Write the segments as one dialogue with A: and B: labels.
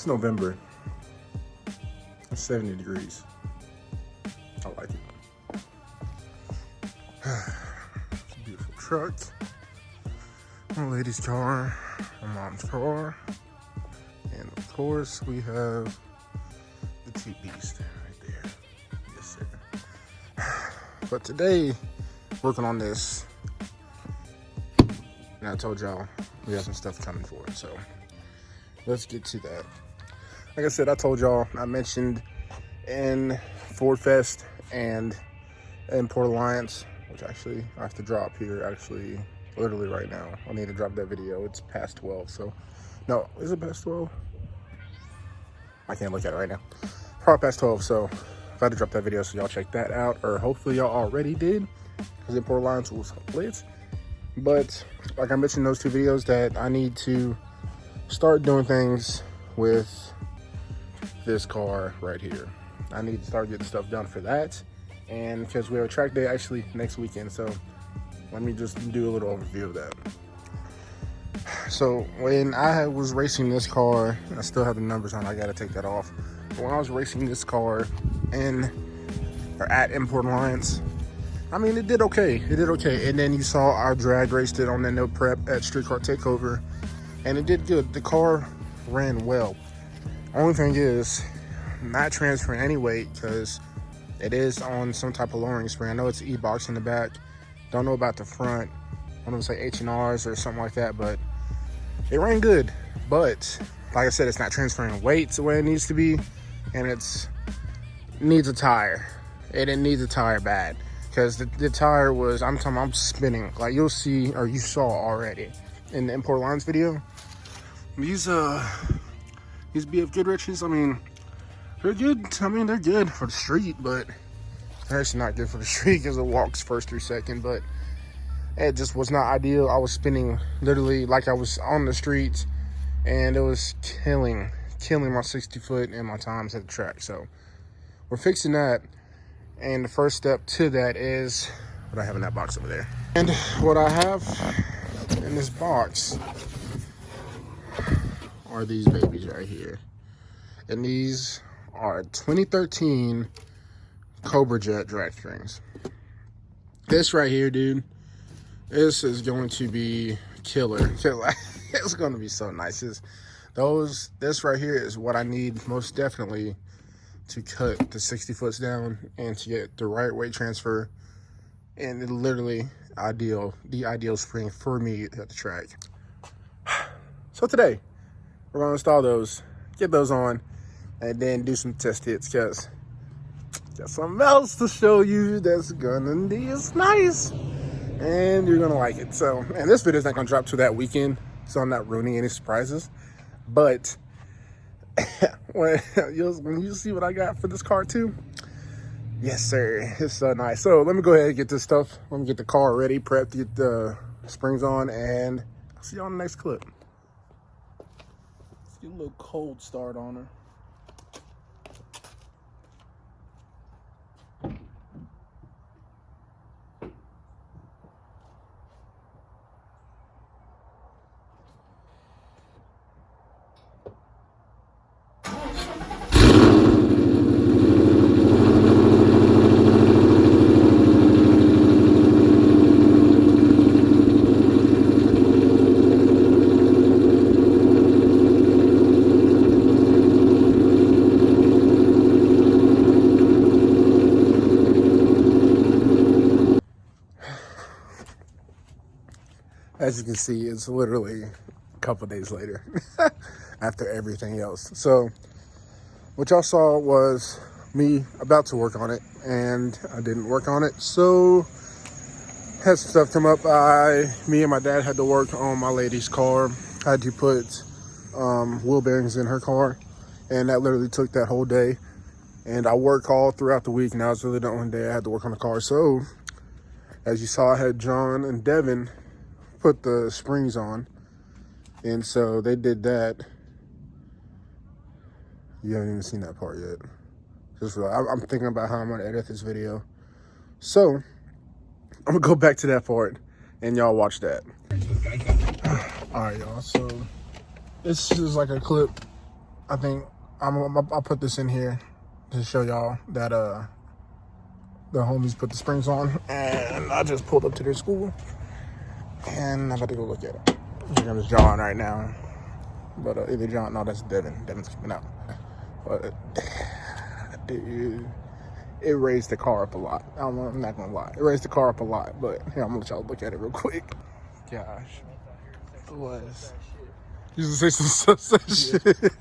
A: It's November. It's 70 degrees. I like it. It's a beautiful truck. My lady's car, my mom's car, and of course we have the two beast right there. Yes, sir. But today, working on this, and I told y'all we have some stuff coming for it, so let's get to that. Like I said, I told y'all, I mentioned in Ford Fest and in Port Alliance, which actually I have to drop here, actually, literally right now. I need to drop that video. It's past 12, so. No, is it past 12? I can't look at it right now. Probably past 12, so I had to drop that video, so y'all check that out, or hopefully y'all already did, because in Port Alliance was lit. But like I mentioned in those two videos, that I need to start doing things with this car right here. I need to start getting stuff done for that, and because we have a track day actually next weekend, so let me just do a little overview of that. So when I was racing this car, I still have the numbers on, I gotta take that off. But when I was racing this car at Import Alliance, I mean, it did okay. It did okay. And then you saw our drag raced it on the no prep at Street Car Takeover, and it did good. The car ran well. Only thing is, not transferring any weight because it is on some type of lowering spring. I know it's E-box in the back. Don't know about the front. I don't say H&Rs or something like that, but it ran good. But like I said, it's not transferring weight the way it needs to be, and it needs a tire. It needs a tire bad, because the tire was, I'm spinning. Like you'll see, or you saw already in the Import Lines video. These BF Goodriches, I mean, they're good. I mean, they're good for the street, but they're actually not good for the street because it walks first through second. But it just was not ideal. I was spinning literally like I was on the streets, and it was killing my 60 foot and my times at the track. So we're fixing that, and the first step to that is what I have in that box over there. And what I have in this box are these babies right here, and these are 2013 Cobra Jet drag strings. This right here, dude, this is going to be killer. It's going to be so nice. This right here is what I need most definitely to cut the 60 foots down and to get the right weight transfer, and it literally the ideal spring for me at the track. So today we're going to install those, get those on, and then do some test hits, because got something else to show you that's gonna be nice, and you're gonna like it. So, and this video is not gonna drop to that weekend, so I'm not ruining any surprises. But when you see what I got for this car too, yes sir, it's so nice. So let me go ahead and get this stuff. Let me get the car ready, prepped, get the springs on, and I'll see you on the next clip. Let's get a little cold start on her. As you can see, it's literally a couple days later after everything else. So what y'all saw was me about to work on it, and I didn't work on it. So had some stuff come up. Me and my dad had to work on my lady's car. I had to put wheel bearings in her car, and that literally took that whole day. And I work all throughout the week, and that was really the only day I had to work on the car. So as you saw, I had John and Devin put the springs on, and so they did that. You haven't even seen that part yet. I'm thinking about how I'm gonna edit this video, so I'm gonna go back to that part and y'all watch that. All right, y'all, so this is like a clip I think I'll put this in here to show y'all that the homies put the springs on, and I just pulled up to their school, and I'm about to go look at it. I'm just John right now, but either John, no, that's Devin. Devin's coming out, but dude, it raised the car up a lot. I'm not gonna lie, it raised the car up a lot. But here, I'm gonna let y'all look at it real quick. Gosh, it was. You just say some shit.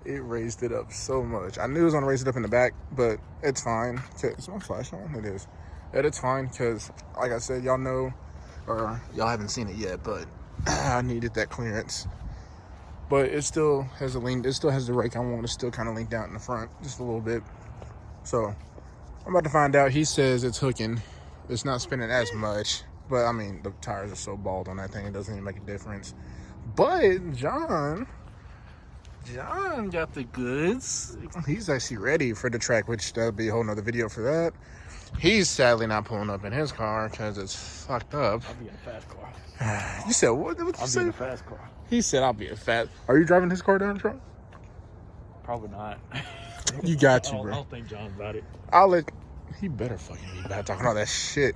A: It raised it up so much. I knew it was gonna raise it up in the back, but it's fine. Is my flash on? It is. But it's fine because, like I said, y'all know, or y'all haven't seen it yet, but I needed that clearance. But it still has a lean. It still has the rake I want. It's still kind of linked out in the front just a little bit. So I'm about to find out. He says it's hooking. It's not spinning as much, but I mean the tires are so bald on that thing, it doesn't even make a difference. But John got the goods. He's actually ready for the track, which that'll be a whole nother video for that. He's sadly not pulling up in his car because it's fucked up.
B: I'll be in a fast car.
A: You said what? What you say?
B: I'll be in a fast car.
A: He said I'll be a fast. Are you driving his car down the truck?
B: Probably not.
A: You got to, bro.
B: I don't think John's about it.
A: He better fucking be bad talking all that shit.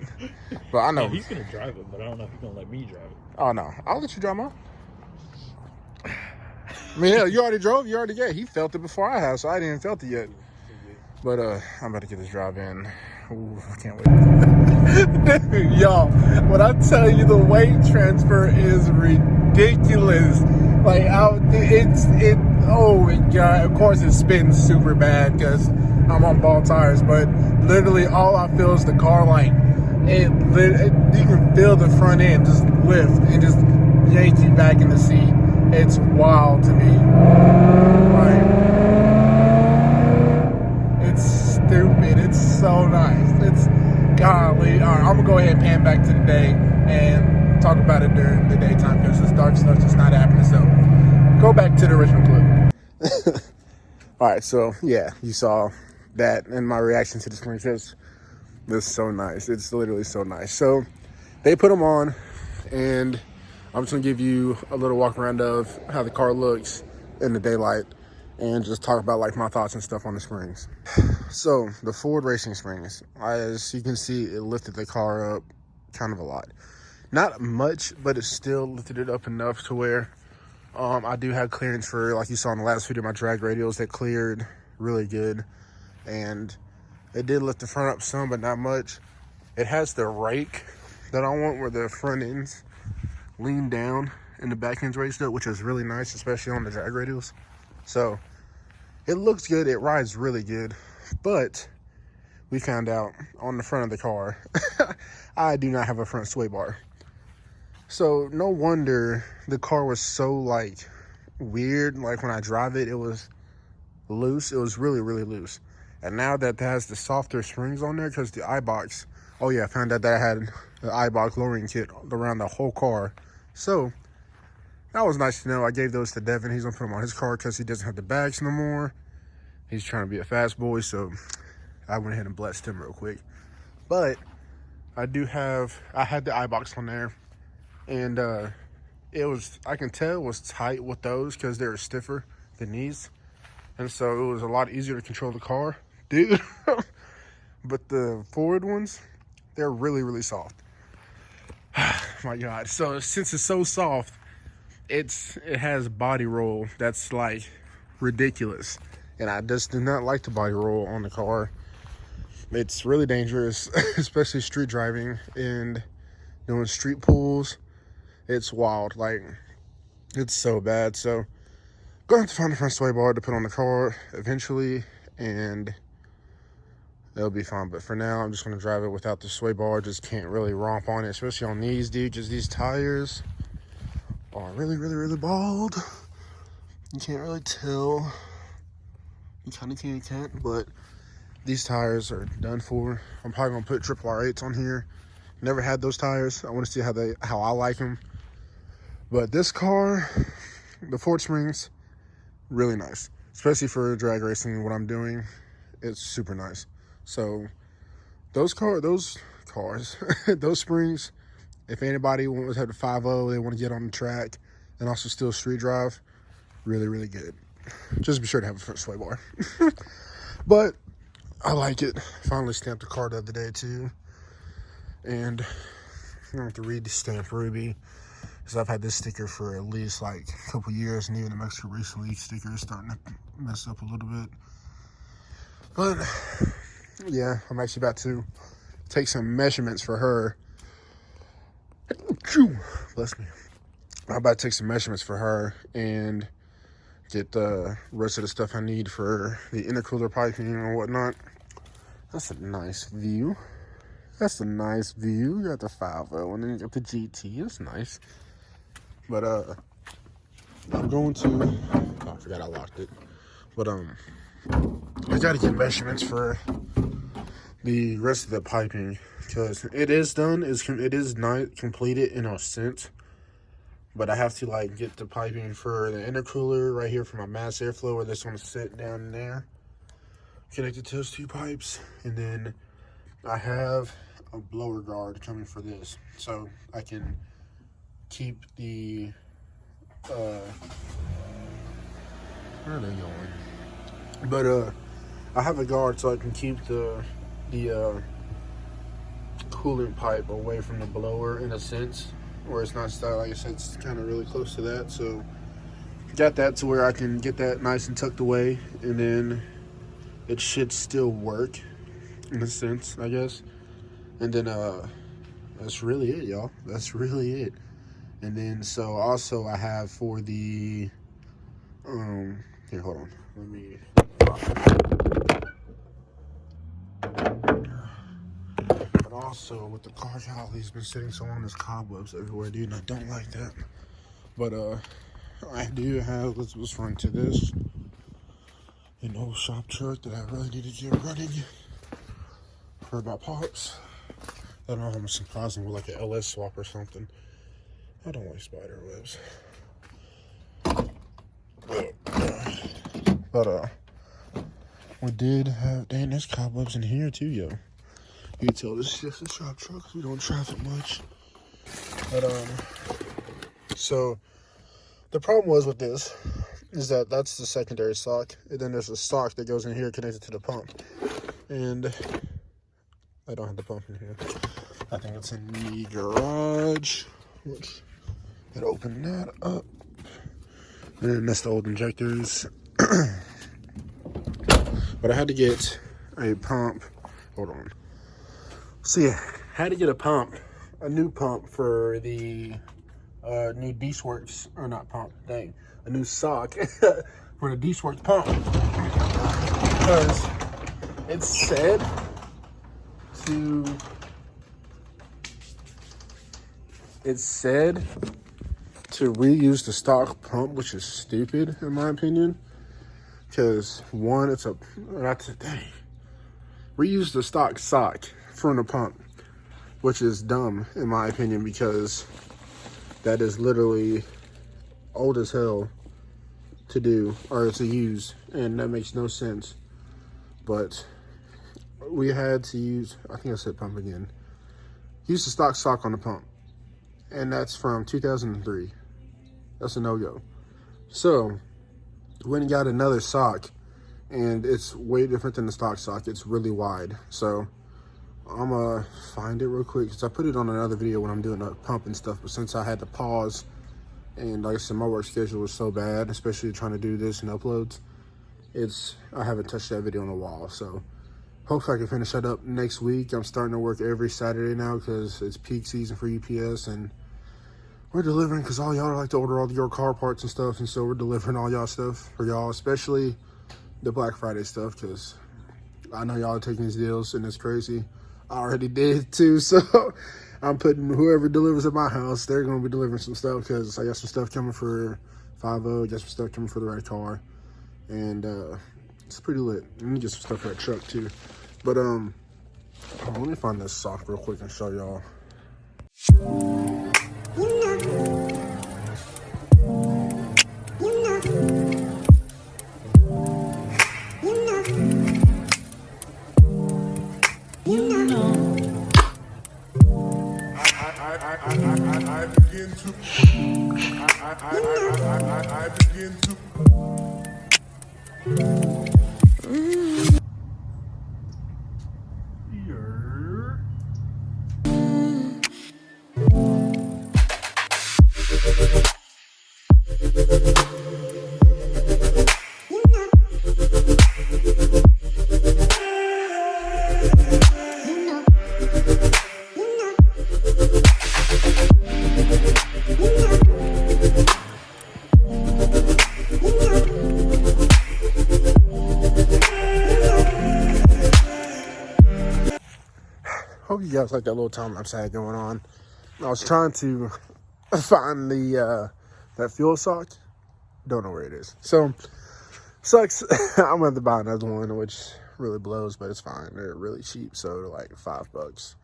A: But I know.
B: Yeah, he's gonna drive it, but I don't know if he's gonna let me drive it.
A: Oh no, I'll let you drive mine. I mean, hell, you already drove. You already got. He felt it before I have, so I didn't even felt it yet. But I'm about to get this drive in. Ooh, I can't wait. Dude, y'all, when I tell you the weight transfer is ridiculous. Like, oh my god. Of course, it spins super bad because I'm on ball tires. But literally, all I feel is the car, like, you can feel the front end just lift and just yank you back in the seat. It's wild to me. Like, it's stupid. It's so nice. It's golly. All right, I'm gonna go ahead and pan back to the day and talk about it during the daytime because this dark stuff just not happening. So go back to the original clip. All right, so yeah, you saw that and my reaction to the spring chips. It's so nice. It's literally so nice. So they put them on, and I'm just gonna give you a little walk around of how the car looks in the daylight and just talk about like my thoughts and stuff on the springs. So the Ford Racing Springs, as you can see, it lifted the car up kind of a lot. Not much, but it still lifted it up enough to where I do have clearance for, like you saw in the last video, my drag radials that cleared really good. And it did lift the front up some, but not much. It has the rake that I want where the front ends lean down and the back end's raised up, which is really nice, especially on the drag radials. So it looks good. It rides really good. But we found out on the front of the car, I do not have a front sway bar. So no wonder the car was so like weird. Like when I drive it, it was loose. It was really, really loose. And now that it has the softer springs on there, because the iBox, oh yeah, I found out that I had the iBox lowering kit around the whole car. So that was nice to know. I gave those to Devin. He's gonna put them on his car because he doesn't have the bags no more. He's trying to be a fast boy, so I went ahead and blessed him real quick. But I had the iBox on there, and I can tell it was tight with those because they were stiffer than these. And so it was a lot easier to control the car, dude. But the Ford ones, they're really, really soft. My God. So since it's so soft, it has body roll that's like ridiculous. And I just do not like the body roll on the car. It's really dangerous, especially street driving and doing street pulls. It's wild. Like, it's so bad. So going to have to find a front sway bar to put on the car eventually, and it'll be fine. But for now, I'm just going to drive it without the sway bar. Just can't really romp on it, especially on these, dude. Just these tires are really, really, really bald. You can't really tell. You kind of can't, but these tires are done for. I'm probably going to put triple R8s on here. Never had those tires. I want to see how I like them. But this car, the Ford Springs, really nice, especially for drag racing. What I'm doing, it's super nice. So those cars, those springs, if anybody wants to have the 5.0, they want to get on the track and also still street drive, really, really good. Just be sure to have a front sway bar. But I like it. Finally stamped the car the other day too. And I don't have to read the stamp Ruby, because I've had this sticker for at least like a couple years, and even the Mexico recently sticker is starting to mess up a little bit. But yeah, I'm actually about to take some measurements for her. Bless me. I'm about to take some measurements for her and get the rest of the stuff I need for the intercooler piping and whatnot. That's a nice view. That's a nice view. You got the 5.0 and then you got the GT. That's nice. But I'm going to, oh, I forgot I locked it. But I gotta get measurements for the rest of the piping, because it is done. It is not completed in a sense, but I have to like get the piping for the intercooler right here for my mass airflow, where this one's sit down there, connected to those two pipes. And then I have a blower guard coming for this, so I can keep the where are they going? But I have a guard so I can keep the coolant pipe away from the blower in a sense, where it's not stuck. Like I said, it's kind of really close to that, so got that to where I can get that nice and tucked away, and then it should still work in a sense, I guess. And then that's really it, y'all. That's really it. And then so also I have for the here, hold on, let me, but also with the car, golly's been sitting so long, there's cobwebs everywhere, dude, and I don't like that. But I do have, let's run to this, an old shop truck that I really need to get running for my pops. I don't know, I'm surprising with like an LS swap or something. I don't like spider webs. But we did have, dang, there's cobwebs in here too, yo. You can tell this is just a shop truck, 'cause we don't traffic much. But so the problem was with this is that that's the secondary sock, and then there's a sock that goes in here connected to the pump, and I don't have the pump in here. I think it's in the garage, which, gotta open that up. And then that's the old injectors. But I had to get a pump. Hold on. So yeah, had to get a pump, a new pump for the new D-Works, or not pump, dang, a new sock for the D-Works pump. Because it said to reuse the stock pump, which is stupid in my opinion. Because one, it's a, reuse the stock sock from the pump, which is dumb in my opinion, because that is literally old as hell to do, or to use, and that makes no sense. But we had to use, I think I said pump again, use the stock sock on the pump, and that's from 2003. That's a no-go. So went and got another sock, and it's way different than the stock sock. It's really wide. So I'm gonna find it real quick, because I put it on another video when I'm doing the pump and stuff, but since I had to pause, and like I said, my work schedule was so bad, especially trying to do this and uploads, I haven't touched that video in a while. So hopefully I can finish that up next week. I'm starting to work every Saturday now, because it's peak season for UPS, and we're delivering, because all y'all like to order all your car parts and stuff, and so we're delivering all y'all stuff for y'all, especially the Black Friday stuff, because I know y'all are taking these deals, and it's crazy. I already did too, so I'm putting whoever delivers at my house, they're going to be delivering some stuff, because I got some stuff coming for 5.0, got some stuff coming for the red car, and it's pretty lit. Let me get some stuff for that truck too. But hold on, let me find this sock real quick and show y'all. I begin to Hope you guys like that little time lapse I had going on. I was trying to find the that fuel sock. Don't know where it is. So sucks. I'm gonna have to buy another one, which really blows, but it's fine. They're really cheap, so they're like $5.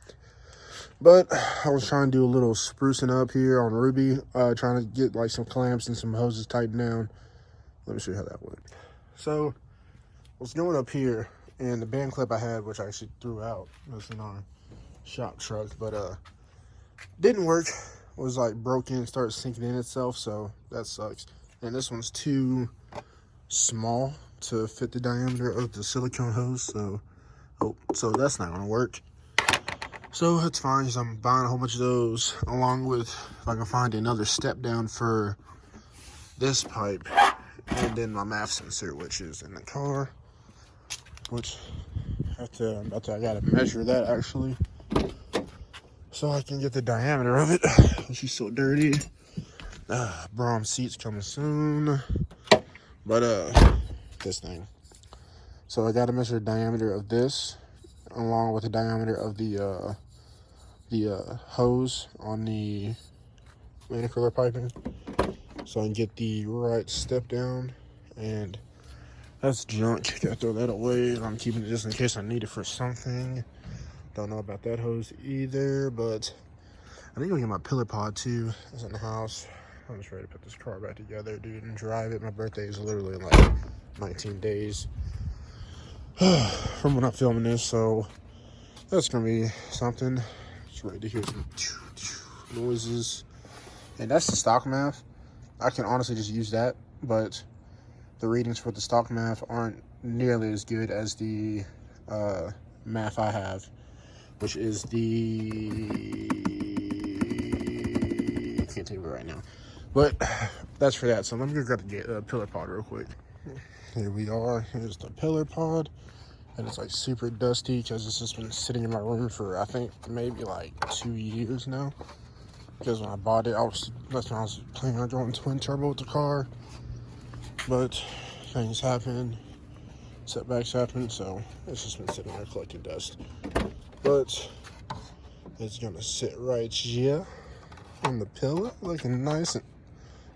A: But I was trying to do a little sprucing up here on Ruby, trying to get like some clamps and some hoses tightened down. Let me show you how that went. So I was going up here, and the band clip I had, which I actually threw out, was in our shop truck, but didn't work. It was like broken, started sinking in itself, so that sucks. And this one's too small to fit the diameter of the silicone hose, so that's not gonna work. So it's fine, because I'm buying a whole bunch of those, along with if I can find another step down for this pipe, and then my MAF sensor, which is in the car, which I gotta measure that actually, so I can get the diameter of it. She's so dirty. Brom seats coming soon, but this thing. So I gotta measure the diameter of this, along with the diameter of the hose on the intercooler piping, so I can get the right step down. And that's junk. Gotta throw that away. I'm keeping it just in case I need it for something. Don't know about that hose either, but I think I'll get my pillar pod too. It's in the house. I'm just ready to put this car back together, dude, and drive it. My birthday is literally in like 19 days from when I'm filming this, so that's gonna be something. Just ready to hear some noises. And that's the stock MAF. I can honestly just use that, but the readings for the stock MAF aren't nearly as good as the MAF I have, which is the, I can't think of it right now, but that's for that. So let me go grab the pillar pod real quick. Here we are. Here's the pillar pod, and it's like super dusty because it's just been sitting in my room for I think maybe like 2 years now. Because when I bought it, that's when I was planning on going twin turbo with the car, but things happen, setbacks happen, so it's just been sitting there collecting dust. But it's gonna sit right here on the pillow, looking nice. And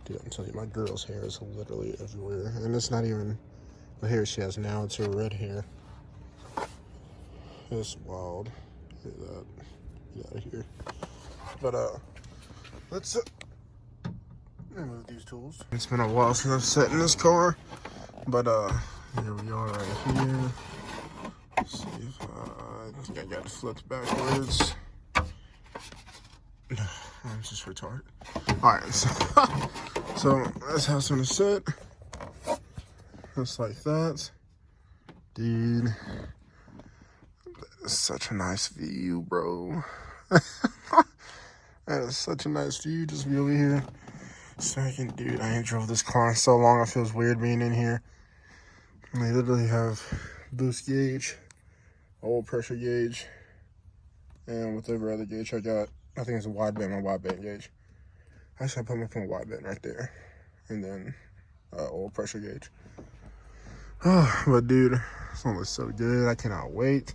A: dude, I'm telling you, my girl's hair is literally everywhere, and it's not even the hair she has now, it's her red hair. It's wild. Look at that. Get out of here. But let's remove these tools. It's been a while since I've sat in this car, but here we are right here. Let's see if I think I got it flipped backwards. I'm just retarded. Alright, so that's how it's gonna sit. Just like that. Dude, that is such a nice view, bro. That is such a nice view, just be over here. Second, dude, I ain't drove this car in so long, it feels weird being in here. And they literally have boost gauge, oil pressure gauge, and whatever other gauge I got. I think it's a wideband, my wideband gauge. Actually, I put my phone wideband right there. And then oil pressure gauge. Oh, but dude, this one looks so good. I cannot wait.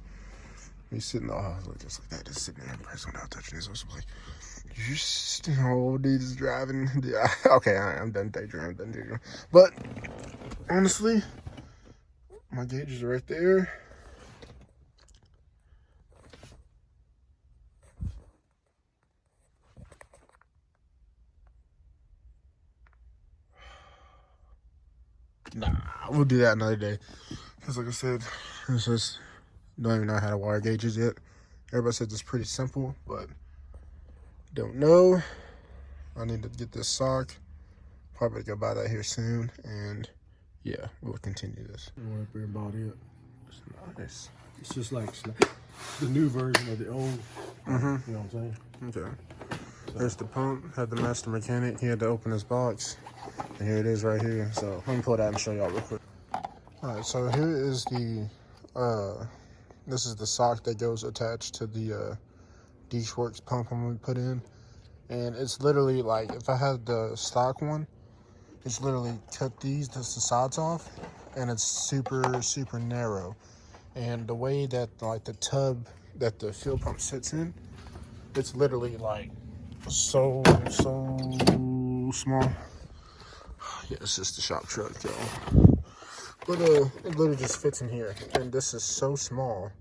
A: Me sitting look just like that, just sitting there in person without touching this. I was like, dude is driving. Yeah, okay, I'm done daydreaming. But honestly, my gauge is right there. Nah, we'll do that another day. Because like I said, it's just, don't even know how to wire gauges yet. Everybody says it's pretty simple, but don't know. I need to get this sock. Probably go buy that here soon. And yeah, we'll continue this.
C: I went up there and bought it.
A: It's nice.
C: It's just like the new version of the old.
A: Mm-hmm.
C: You know what I'm saying?
A: Okay. There's the pump. Had the master mechanic. He had to open his box. And here it is right here. So let me pull that and show y'all real quick. Alright, so here is the this is the sock that goes attached to the D-Works pump I'm gonna put in. And it's literally like, if I had the stock one, it's literally cut these, just the sides off, and it's super, super narrow. And the way that like the tub that the fuel pump sits in, it's literally like so small. Yeah, it's just a shop truck, y'all. But it literally just fits in here. And this is so small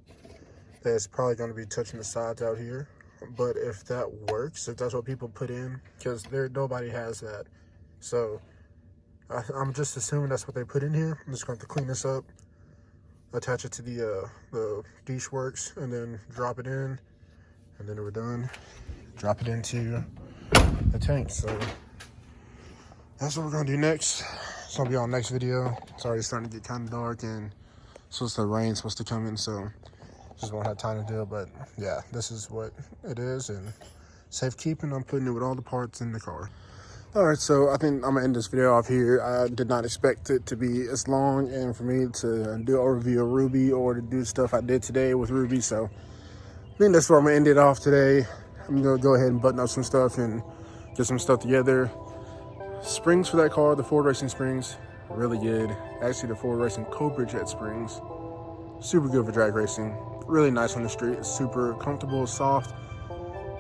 A: that it's probably gonna be touching the sides out here. But if that works, if that's what people put in, because nobody has that. So I'm just assuming that's what they put in here. I'm just going to clean this up, attach it to the D-Works, and then drop it in. And then we're done. Drop it into the tank. So that's what we're going to do next. It's going to be on next video. It's already starting to get kind of dark, and the rain's supposed to come in, so just won't have time to do it. But yeah, this is what it is, and safekeeping. I'm putting it with all the parts in the car. All right, so I think I'm gonna end this video off here. I did not expect it to be as long and for me to do a review of Ruby or to do stuff I did today with Ruby. So I think that's where I'm gonna end it off today. I'm gonna go ahead and button up some stuff and get some stuff together. Springs for that car, the Ford Racing springs, really good. Actually, the Ford Racing Cobra jet springs, super good for drag racing. Really nice on the street. It's super comfortable, soft.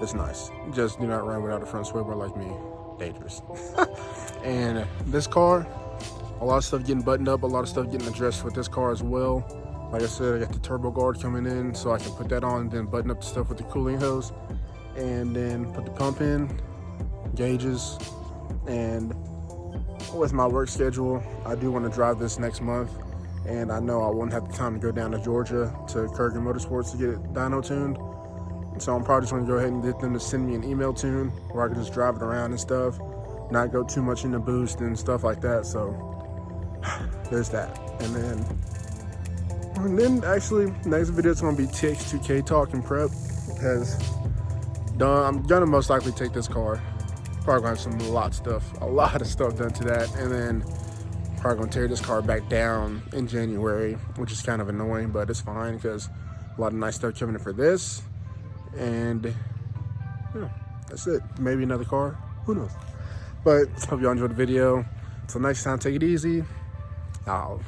A: It's nice. Just do not run without a front swivel like me. Dangerous. And this car, a lot of stuff getting buttoned up, a lot of stuff getting addressed with this car as well. Like I said, I got the turbo guard coming in, so I can put that on and then button up the stuff with the cooling hose, and then put the pump in, gauges. And with my work schedule, I do want to drive this next month, and I know I won't have the time to go down to Georgia to Kurgan Motorsports to get it dyno tuned. So I'm probably just going to go ahead and get them to send me an email tune where I can just drive it around and stuff, not go too much into boost and stuff like that. So there's that. And then actually next video is going to be TX2K talk and prep, because I'm going to most likely take this car. Probably going to have a lot of stuff done to that, and then probably going to tear this car back down in January, which is kind of annoying, but it's fine because a lot of nice stuff coming in for this. And yeah, that's it. Maybe another car, who knows. But hope y'all enjoyed the video. Until next time, take it easy. Out.